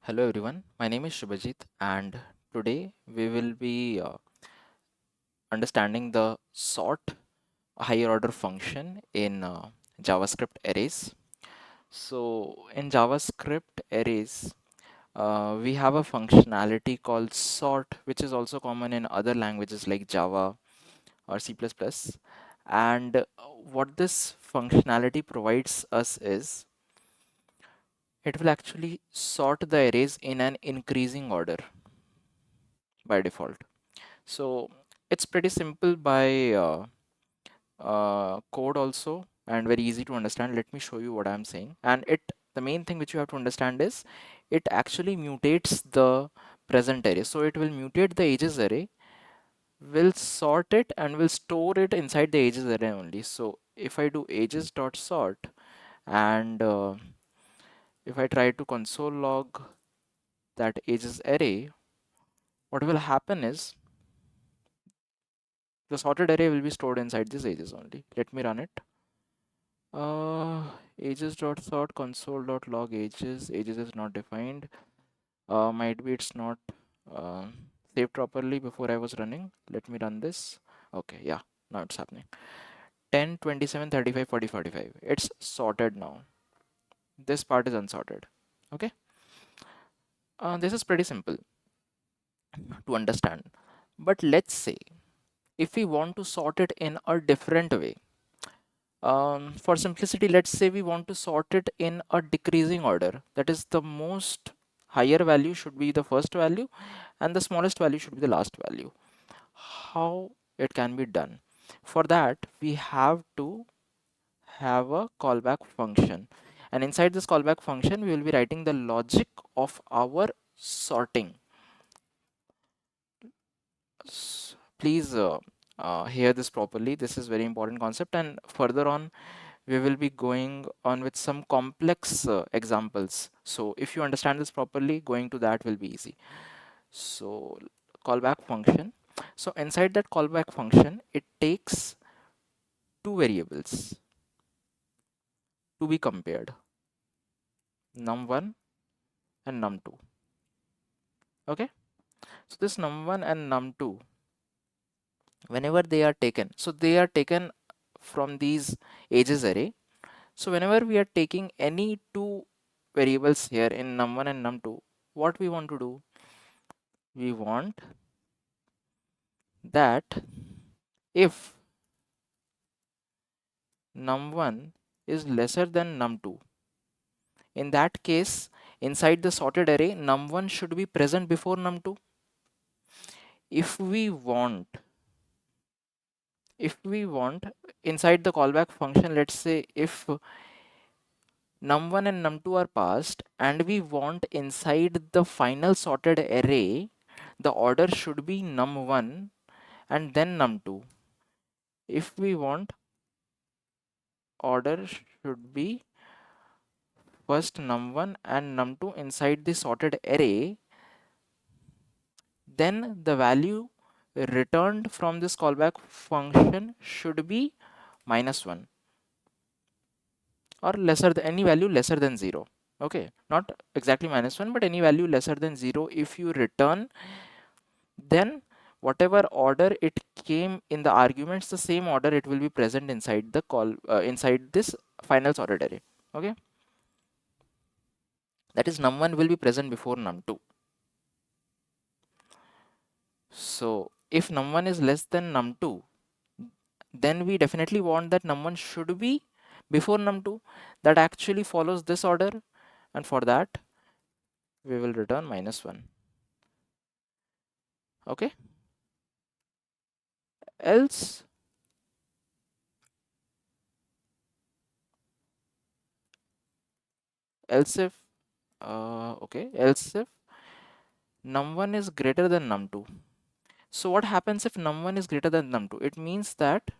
Hello everyone, my name is Shubhajit and today we will be understanding the sort higher order function in JavaScript arrays. So in JavaScript arrays, we have a functionality called sort, which is also common in other languages like Java or C++. And what this functionality provides us is it will actually sort the arrays in an increasing order by default. So it's pretty simple by code also and very easy to understand. Let me show you what I'm saying. And the main thing which you have to understand is it actually mutates the present array. So it will mutate the ages array, will sort it and will store it inside the ages array only. So if I do ages dot sort and if I try to console log that ages array, what will happen is the sorted array will be stored inside these ages only. Let me run it. Ages.sort console.log ages is not defined. Might be it's not uh, saved properly before I was running. Let me run this. Okay, yeah, now it's happening. 10, 27, 35, 40, 45. It's sorted now. This part is unsorted. Okay, this is pretty simple to understand. But let's say if we want to sort it in a different way, for simplicity, let's say we want to sort it in a decreasing order. That is, the most higher value should be the first value and the smallest value should be the last value. How it can be done? For that, we have to have a callback function. And inside this callback function, we will be writing the logic of our sorting. Please hear this properly. This is very important concept. And further on, we will be going on with some complex examples. So if you understand this properly, going to that will be easy. So callback function. So inside that callback function, it takes two variables to be compared, num1 and num2. Okay. So this num1 and num2, whenever they are taken, so they are taken from these ages array. So whenever we are taking any two variables here in num1 and num2, what we want to do? We want that if num1 is lesser than num2, in that case, inside the sorted array, num1 should be present before num2. If we want, inside the callback function, let's say if num1 and num2 are passed and we want inside the final sorted array, the order should be num1 and then num2. If we want, order should be first num1 and num2 inside the sorted array, then the value returned from this callback function should be -1 or lesser than any value lesser than 0. Okay, not exactly -1, but any value lesser than 0. If you return, then whatever order it came in the arguments, the same order it will be present inside the inside this final sorted array. Okay, that is num1 will be present before num2. So if num1 is less than num2, then we definitely want that num1 should be before num2. That actually follows this order, and for that we will return -1. Okay, else else if else if num1 is greater than num2. So what happens if num1 is greater than num2? It means that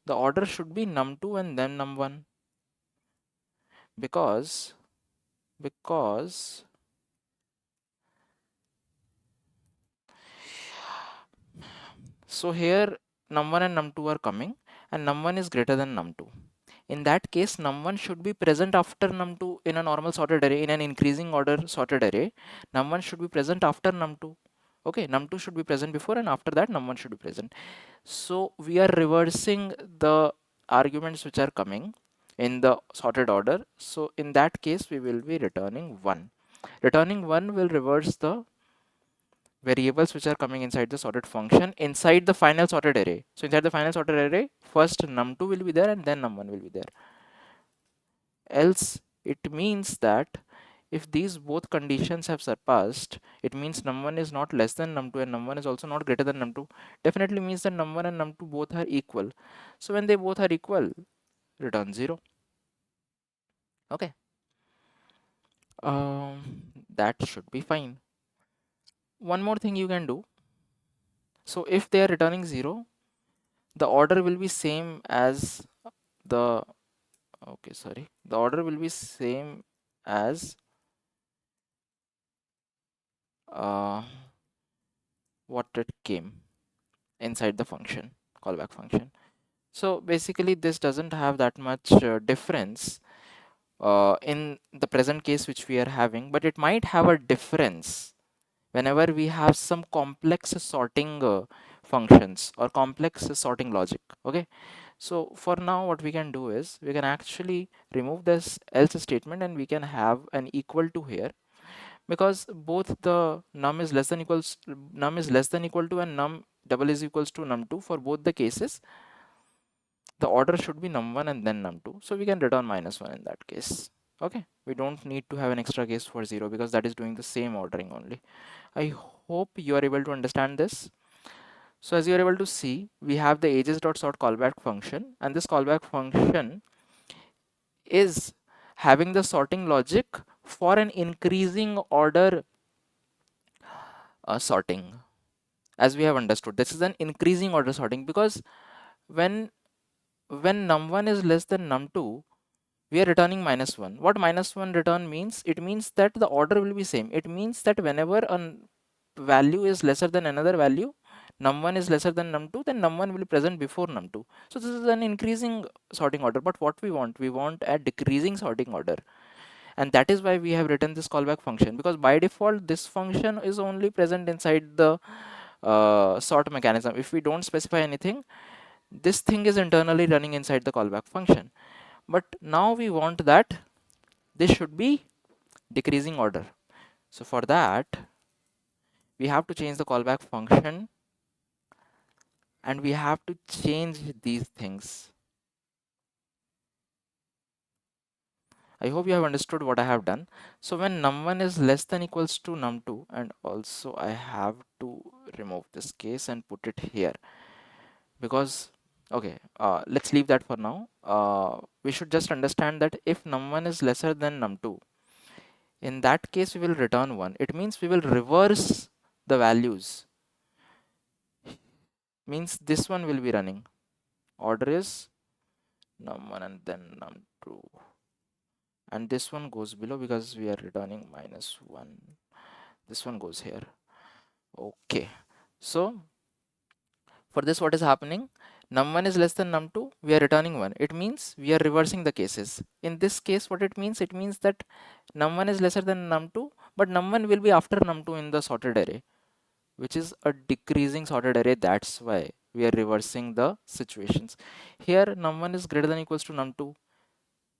the order should be num2 and then num1, because because so here num1 and num2 are coming and num1 is greater than num2. In that case, num1 should be present after num2 in a normal sorted array. In an increasing order sorted array, num1 should be present after num2. Okay, num2 should be present before, and after that num1 should be present. So we are reversing the arguments which are coming in the sorted order. So in that case, we will be returning 1. Returning 1 will reverse the variables which are coming inside the sorted function inside the final sorted array. So inside the final sorted array, first num2 will be there and then num1 will be there. Else it means that if these both conditions have surpassed, it means num1 is not less than num2 and num1 is also not greater than num2. Definitely means that num1 and num2 both are equal. So when they both are equal, return 0. Okay. That should be fine. One more thing you can do. So if they are returning 0, the order will be same as the the order will be same as uh, what it came inside the function, callback function. So basically this doesn't have that much difference in the present case which we are having, but it might have a difference whenever we have some complex sorting functions or complex sorting logic. Okay, so for now what we can do is we can actually remove this else statement and we can have an equal to here, because both the num is less than equal to and num double is equals to num2. For both the cases, the order should be num1 and then num2, so we can return -1 in that case. Okay, we don't need to have an extra case for 0 because that is doing the same ordering only. I hope you are able to understand this. So as you are able to see, we have the ages.sort callback function, and this callback function is having the sorting logic for an increasing order sorting. As we have understood, this is an increasing order sorting, because when num1 is less than num2, we are returning -1. What -1 return means? It means that the order will be same. It means that whenever a value is lesser than another value, num1 is lesser than num2, then num1 will be present before num2. So this is an increasing sorting order. But what we want a decreasing sorting order, and that is why we have written this callback function, because by default this function is only present inside the sort mechanism. If we don't specify anything, this thing is internally running inside the callback function. But now we want that this should be decreasing order. So for that, we have to change the callback function and we have to change these things. I hope you have understood what I have done. So when num1 is less than equals to num2, and also I have to remove this case and put it here, because okay, let's leave that for now. We should just understand that if num1 is lesser than num2, in that case we will return 1. It means we will reverse the values. Means this one will be running. Order is num1 and then num2. And this one goes below because we are returning -1. This one goes here. Okay. So for this, what is happening? Num1 is less than num2. We are returning 1. It means we are reversing the cases. In this case, what it means? It means that num1 is lesser than num2, but num1 will be after num2 in the sorted array, which is a decreasing sorted array. That's why we are reversing the situations. Here num1 is greater than equals to num2.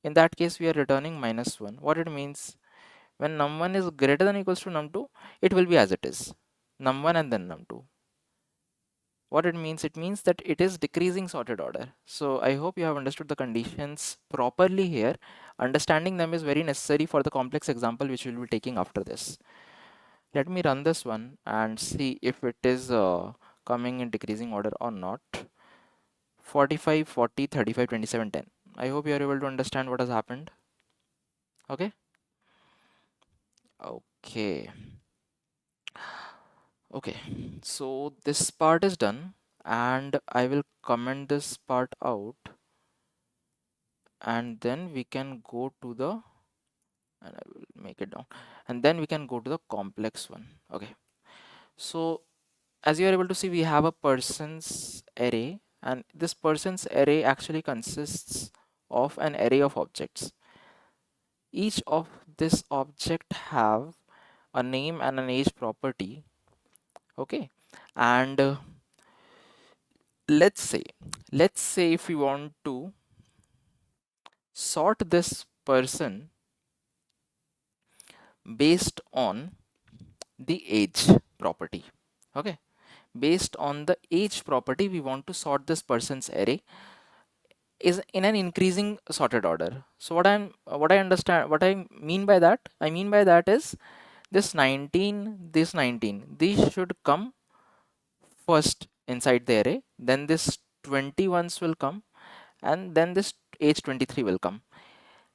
In that case, we are returning -1. What it means? When num1 is greater than equals to num2, it will be as it is, num1 and then num2. What it means? It means that it is decreasing sorted order. So I hope you have understood the conditions properly here. Understanding them is very necessary for the complex example which we will be taking after this. Let me run this one and see if it is coming in decreasing order or not. 45, 40, 35, 27, 10. I hope you are able to understand what has happened. Okay. Okay. Okay. So this part is done and I will comment this part out, and then we can go to the, and I will make it down, and then we can go to the complex one. Okay. So as you are able to see, we have a persons array, and this persons array actually consists of an array of objects. Each of this object have a name and an age property. Okay, and let's say if we want to sort this person based on the age property. Okay, based on the age property we want to sort this person's array is in an increasing sorted order. So what I understand, what I mean by that, is this 19, this 19, these should come first inside the array, then this 21s will come, and then this age 23 will come.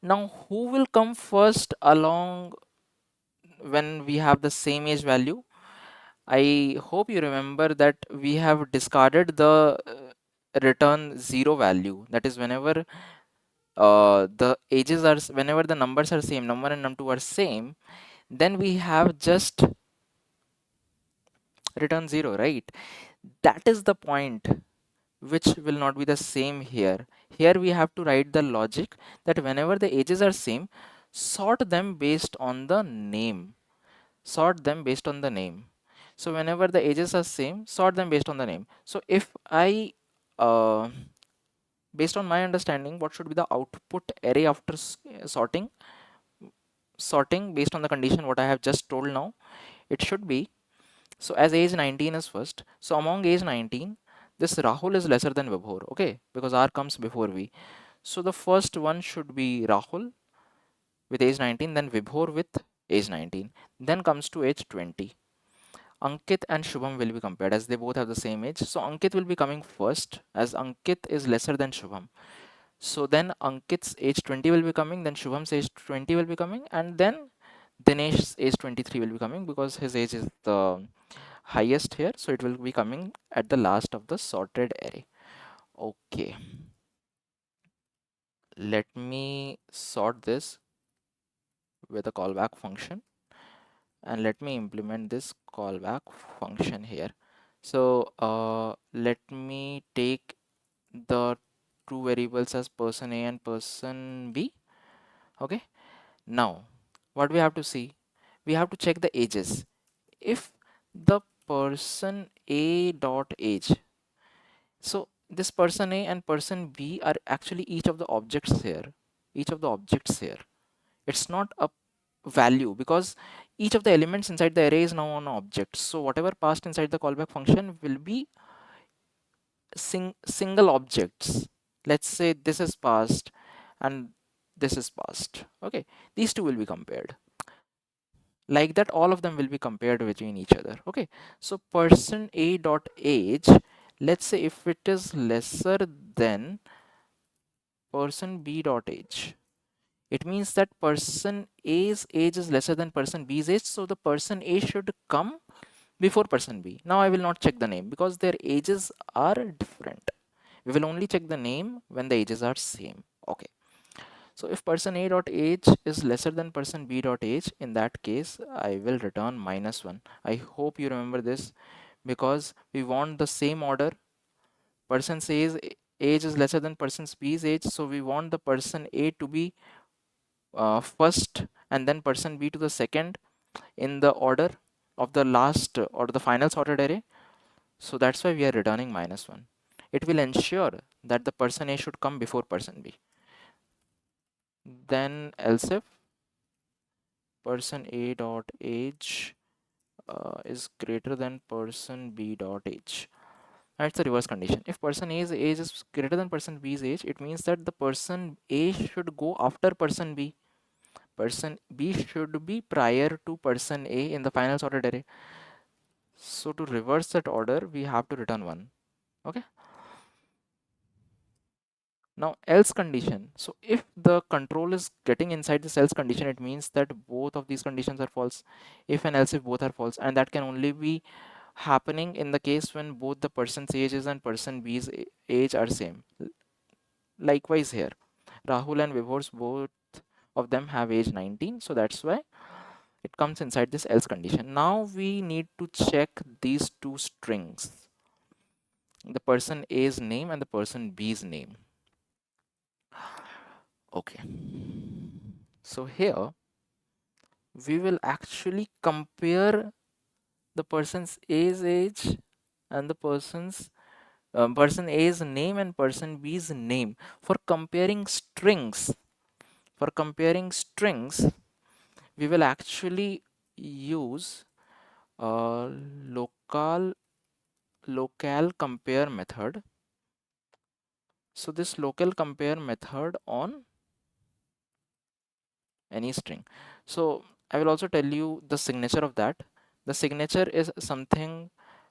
Now who will come first along when we have the same age value? I hope you remember that we have discarded the return 0 value. That is whenever the ages are, whenever the numbers are same, num1 and num2 are same, then we have just return 0, right? That is the point which will not be the same here. Here we have to write the logic that whenever the ages are same, sort them based on the name. Sort them based on the name. So whenever the ages are same, sort them based on the name. So if I, based on my understanding, what should be the output array after sorting? Sorting based on the condition what I have just told now, it should be, so as age 19 is first, so among age 19, this Rahul is lesser than Vibhor, okay, because R comes before V. So the first one should be Rahul with age 19, then Vibhor with age 19, then comes to age 20. Ankit and Shubham will be compared as they both have the same age. So Ankit will be coming first as Ankit is lesser than Shubham. So then Ankit's age 20 will be coming, then Shubham's age 20 will be coming, and then Dinesh's age 23 will be coming because his age is the highest here. So it will be coming at the last of the sorted array. Okay. Let me sort this with a callback function, and let me implement this callback function here. So let me take the two variables as person A and person B. Okay, now what we have to see, we have to check the ages. If the person A dot age, so this person A and person B are actually each of the objects here, it's not a value because each of the elements inside the array is now an object. So whatever passed inside the callback function will be single objects. Let's say this is passed and this is passed. Okay, these two will be compared. Like that, all of them will be compared between each other. Okay, so person A dot age, let's say if it is lesser than person B dot age, it means that person A's age is lesser than person B's age, so the person A should come before person B. Now I will not check the name because their ages are different. We will only check the name when the ages are same. Okay, so if person A dot age is lesser than person B dot age, in that case I will return -1. I hope you remember this because we want the same order. Person A's age is lesser than person B's age, so we want the person A to be first and then person B to the second in the order of the last or the final sorted array. So that's why we are returning -1. It will ensure that the person A should come before person B. Then else if person A dot age is greater than person B dot age. That's the reverse condition. If person A's age is greater than person B's age, it means that the person A should go after person B. Person B should be prior to person A in the final sorted array. So to reverse that order, we have to return 1. Okay. Now else condition. So if the control is getting inside this else condition, it means that both of these conditions are false. If and else if both are false, and that can only be happening in the case when both the person's ages and person B's age are same. Likewise here, Rahul and Vibhor's both of them have age 19, so that's why it comes inside this else condition. Now we need to check these two strings, the person A's name and the person B's name. Okay, so here we will actually compare the person's age and the person A's name and person B's name. For comparing strings, for comparing strings, we will actually use a local compare method. So this local compare method on any string. So I will also tell you the signature of that. The signature is something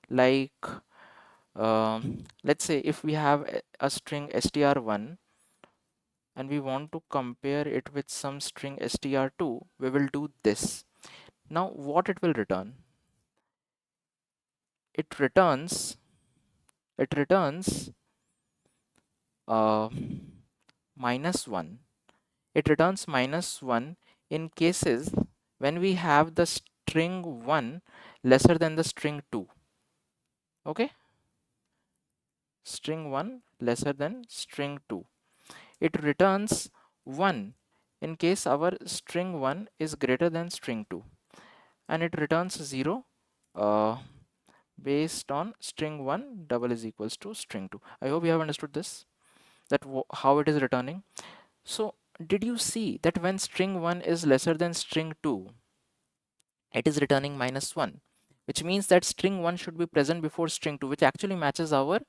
like let's say if we have a string str1 and we want to compare it with some string str2, we will do this. Now what it will return? It returns it returns uh, -1. It returns -1 in cases when we have the string 1 lesser than the string 2. Okay, string 1 lesser than string 2. It returns 1 in case our string 1 is greater than string 2, and it returns 0 uh, based on string 1 double is equals to string 2. I hope you have understood this, that how it is returning. So did you see that when string 1 is lesser than string 2, it is returning -1, which means that string 1 should be present before string 2, which actually matches our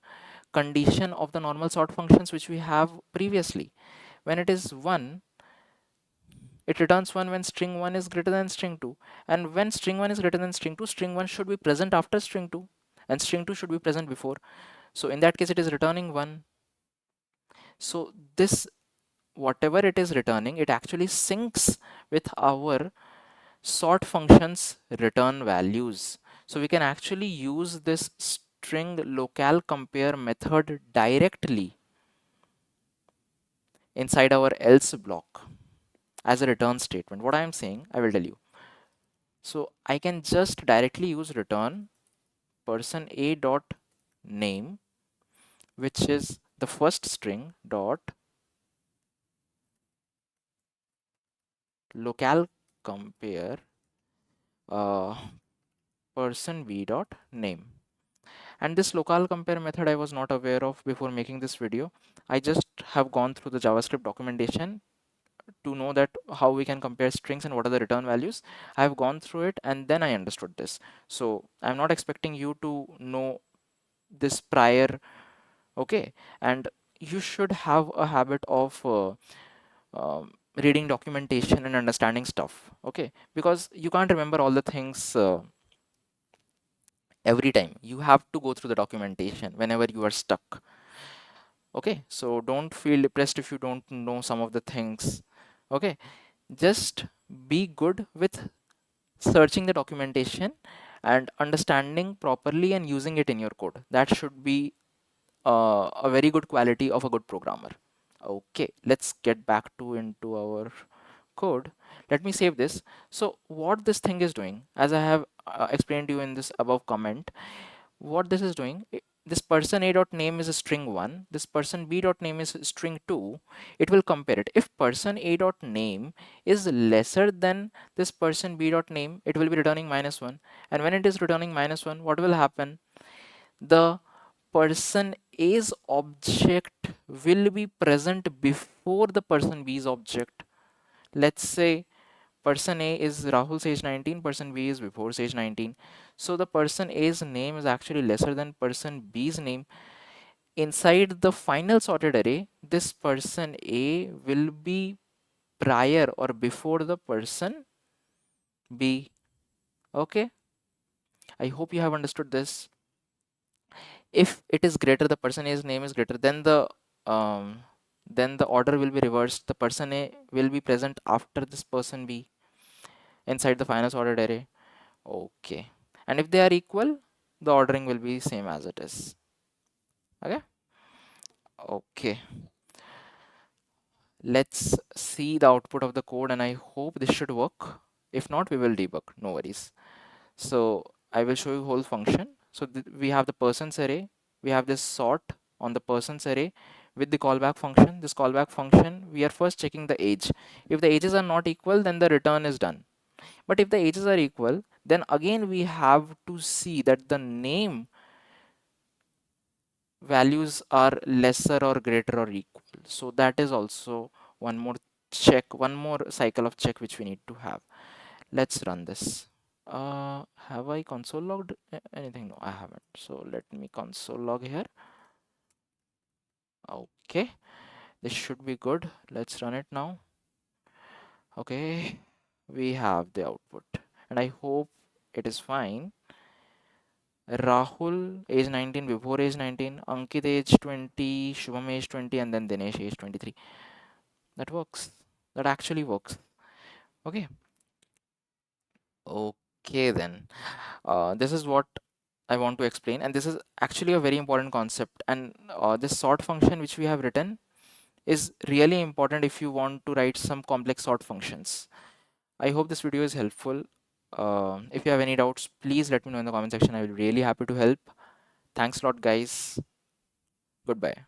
condition of the normal sort functions which we have previously. When it is 1, it returns 1 when string 1 is greater than string 2, and when string 1 is greater than string 2, string 1 should be present after string 2 and string 2 should be present before. So in that case it is returning 1. So this, whatever it is returning, it actually syncs with our sort functions return values. So we can actually use this string local compare method directly inside our else block as a return statement. What I am saying, I will tell you. So I can just directly use return person A dot name, which is the first string, dot local compare uh, person B dot name. And this local compare method I was not aware of before making this video. I just have gone through the JavaScript documentation to know that how we can compare strings and what are the return values. I have gone through it and then I understood this. So I'm not expecting you to know this prior, okay? And you should have a habit of reading documentation and understanding stuff, okay? Because you can't remember all the things every time. You have to go through the documentation whenever you are stuck. Okay, so don't feel depressed if you don't know some of the things. Okay, just be good with searching the documentation and understanding properly and using it in your code. That should be a very good quality of a good programmer. Okay, let's get back to into our code. Let me save this. So what this thing is doing, as I have explained to you in this above comment, what this is doing, this person A dot name is a string 1, this person B dot name is string 2. It will compare it. If person A dot name is lesser than this person B dot name, it will be returning -1. And when it is returning -1, what will happen? The person A's object will be present before the person B's object. Let's say person A is Rahul age 19, person B is before age 19. So the person A's name is actually lesser than person B's name. Inside the final sorted array, this person A will be prior or before the person B. Okay, I hope you have understood this. If it is greater, the person A's name is greater, then the order will be reversed. The person A will be present after this person B inside the final sorted array. Okay, and if they are equal, the ordering will be same as it is. Okay, okay, let's see the output of the code, and I hope this should work. If not, we will debug, no worries. So I will show you whole function. So we have the persons array, we have this sort on the persons array, with the callback function. This callback function, we are first checking the age. If the ages are not equal, then the return is done. But if the ages are equal, then again we have to see that the name values are lesser or greater or equal. So that is also one more check, one more cycle of check which we need to have. Let's run this. Have I console logged anything? No, I haven't. So let me console log here. Okay, this should be good. Let's run it now. Okay, we have the output, and I hope it is fine. Rahul age 19, before age 19, Ankit age 20, Shubham age 20, and then Dinesh age 23. That works. That actually works. Okay. Okay then. This is what I want to explain, and this is actually a very important concept. And this sort function which we have written is really important if you want to write some complex sort functions. I hope this video is helpful. If you have any doubts, please let me know in the comment section. I will be really happy to help. Thanks a lot, guys. Goodbye.